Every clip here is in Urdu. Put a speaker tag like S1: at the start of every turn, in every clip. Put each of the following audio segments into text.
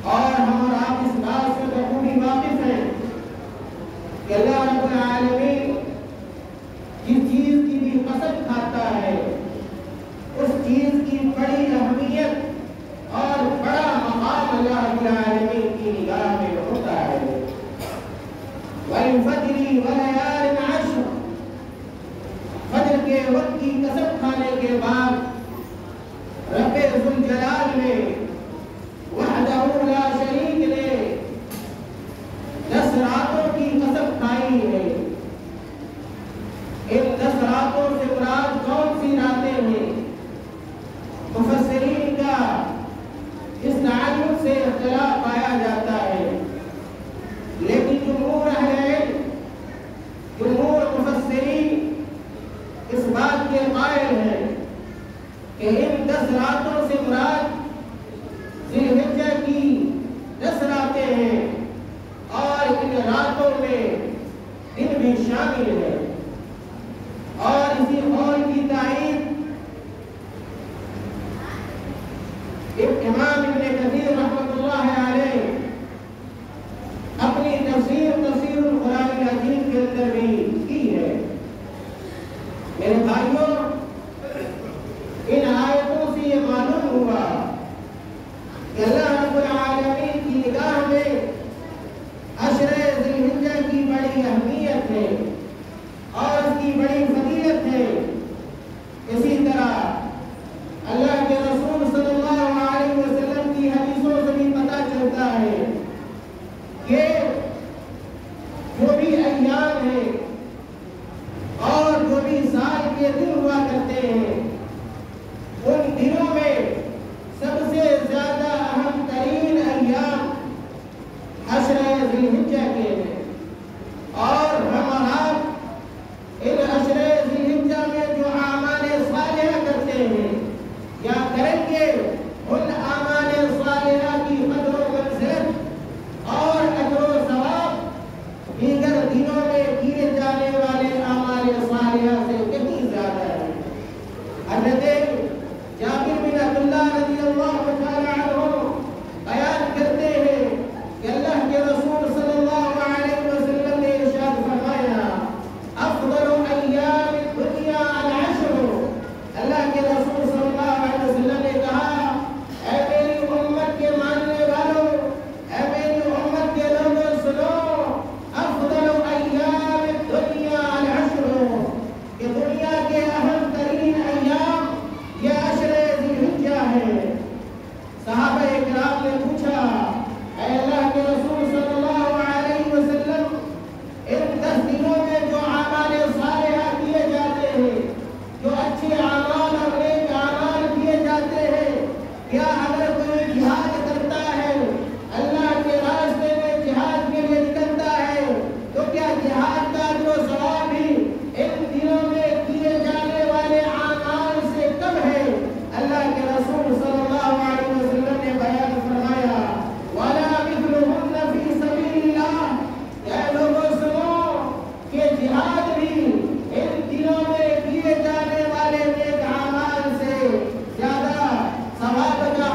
S1: اور ہم اور آپ اس بات سے بخوبی واقف ولیال عشر، فجر کے وقت کی قسم کھانے کے بعد رب ذوالجلال نے وحدہ لا شریک نے 10 راتوں کی قسم کھائی ہے۔ ان 10 راتوں سے مراد کون سی راتیں ہیں؟ مفسرین کا اس تعین سے اختلاف پایا جاتا ہے، لیکن جمہور اہل علم، جمہور مفسرین اس بات کے قائل ہیں کہ ان 10 راتوں سے مراد ذی الحجہ کی 10 راتیں ہیں، اور ان راتوں میں دن بھی شامل ہے۔ اور اسی قول کی تائید امام ابن کثیر رحمۃ اللہ علیہ اپنی تفسیر القرآن العظیم کے اندر بھی کی ہے۔ میرے بھائیوں، ان آیتوں سے یہ معلوم ہوا کہ اللہ رب العالمین کی نگاہ میں عشر ذی الحجہ کی بڑی اہمیت ہے اور اس کی بڑی فضیلت ہے۔ اسی طرح اللہ کے رسول صلی اللہ علیہ وسلم کی حدیثوں سے بھی پتہ چلتا ہے کہ جو بھی ایام ہیں اور جو بھی سال کے دن ہوا کرتے ہیں، ان دنوں میں سب سے زیادہ اہم ترین ایام عشر ذی الحجہ کے ہیں، اور ہم آپ ان عشر ذی الحجہ میں جو اعمال صالحہ کرتے ہیں یا کریں گے، ان اعمال صالحہ کی قدر و منزلت اور اجر و ثواب دیگر دنوں میں کیے جانے والے اعمال صالحہ سے کہیں زیادہ ہے۔ حضرت جابر بن عبداللہ رضی اللہ تعالی عنہ بیان کرتے ہیں کہ اللہ کے رسول صلی اللہ علیہ وسلم نے ارشاد فرمایا، افضل ایام الدنیا العشر۔ اللہ کے رسول صلی اللہ علیہ وسلم نے کہا، اے میری امت کے ماننے والوں، اے میری امت کے لوگوں سنو، افضل ایام الدنیا العشر، کہ دنیا کے اہم ترین ایام یہ عشر ذی الحجہ ہے۔ صحابہ کرام نے پوچھا، اے اللہ کے رسول صلی اللہ علیہ وسلم، ان 10 دنوں میں جو اعمال صالحہ کیے جاتے ہیں، جو اچھے اعمال اور نیک اعمال کیے جاتے ہیں، کیا اگر کوئی جہاد کرتا ہے، اللہ کے راستے میں جہاد کے لیے نکلتا ہے، تو کیا جہاد کا جو ثواب بھی ان دنوں میں کیے جانے والے اعمال سے کم ہے؟ اللہ کے رسول صلی اللہ علیہ وسلم نے بیان فرمایا، وَلَا مِثْلُهُنَّ فِي سَبِيلِ اللَّهِ، اے لوگوں سنو کہ جہاد بھی ان دنوں میں کیے جانے والے نیک اعمال سے زیادہ ثواب کا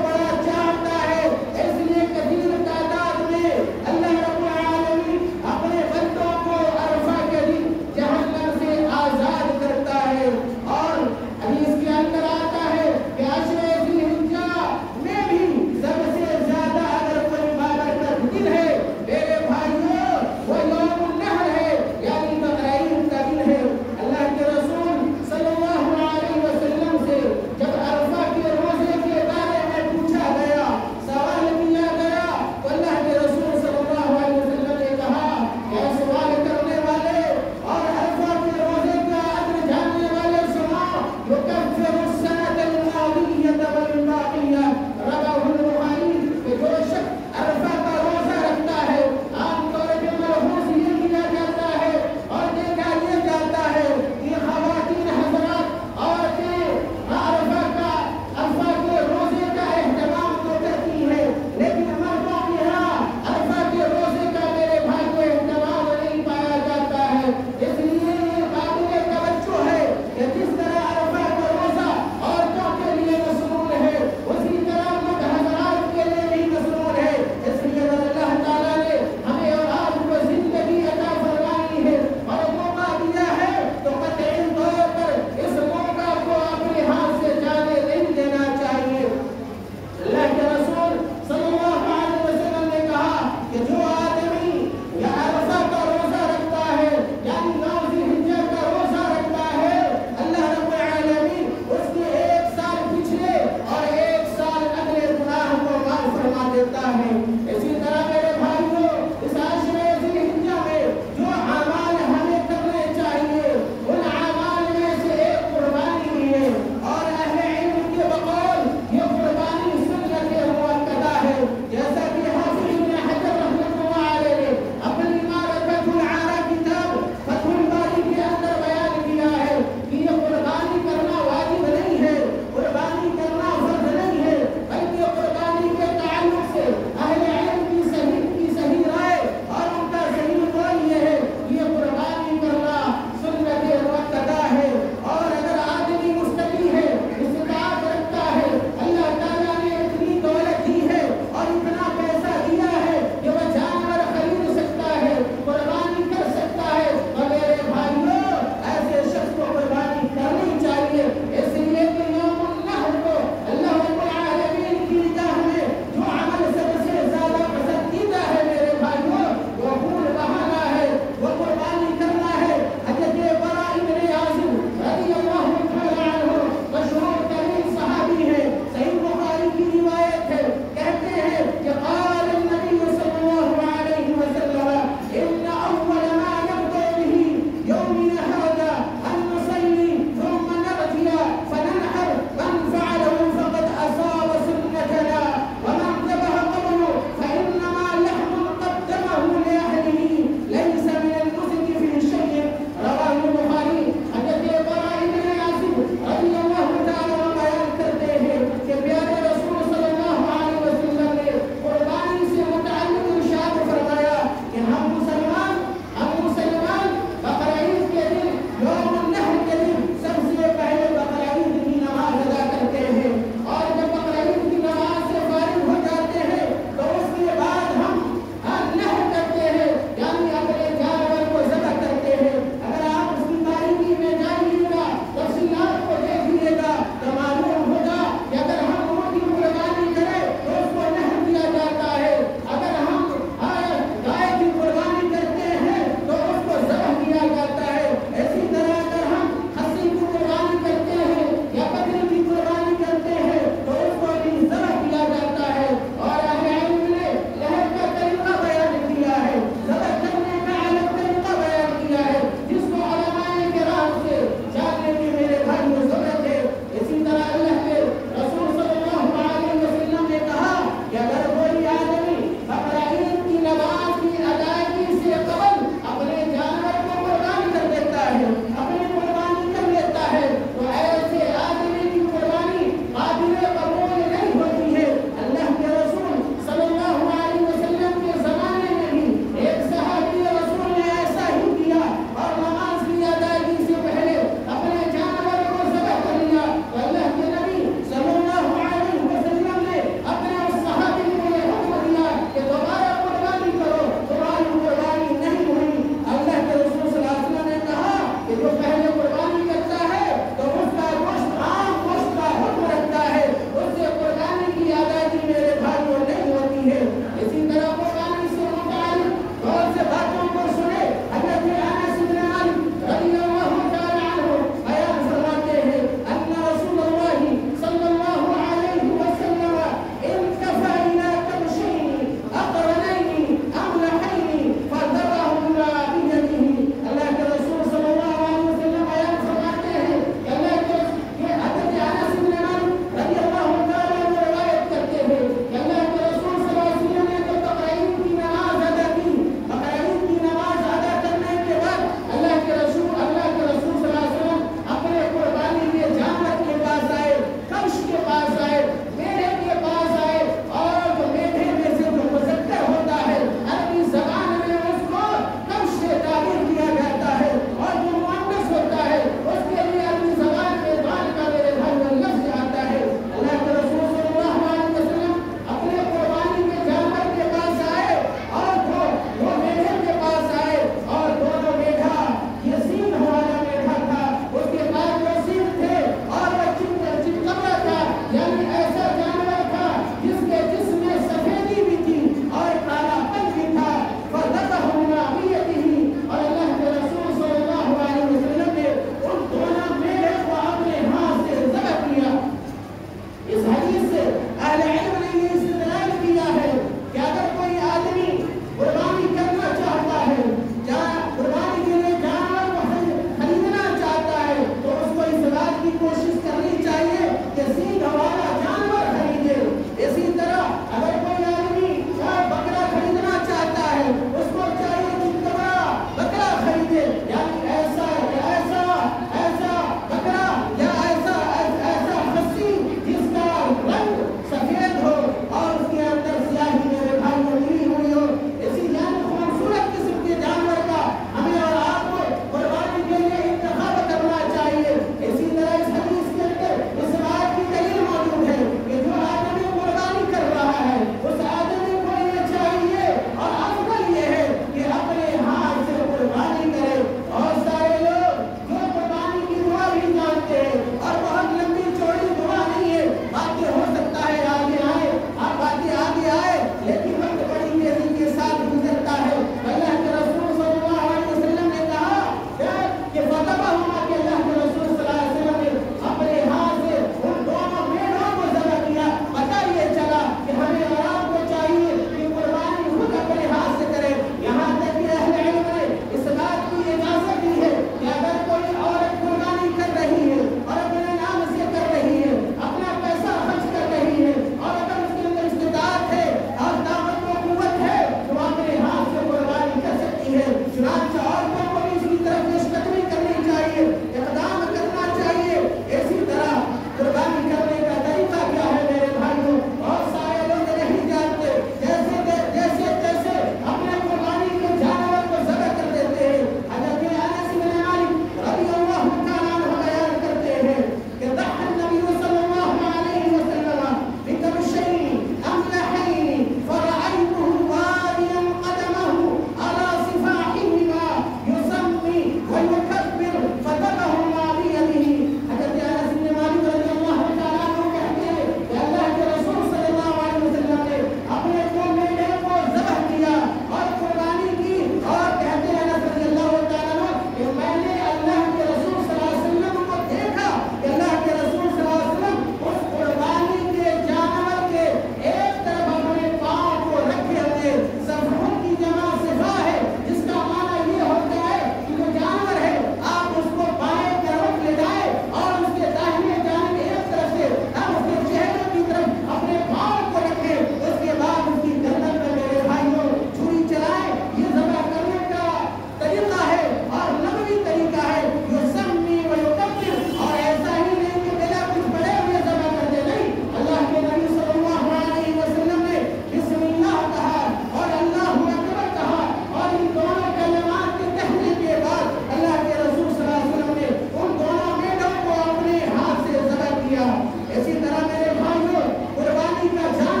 S1: اسی طرح میرے بھائیوں قربانی کا جانور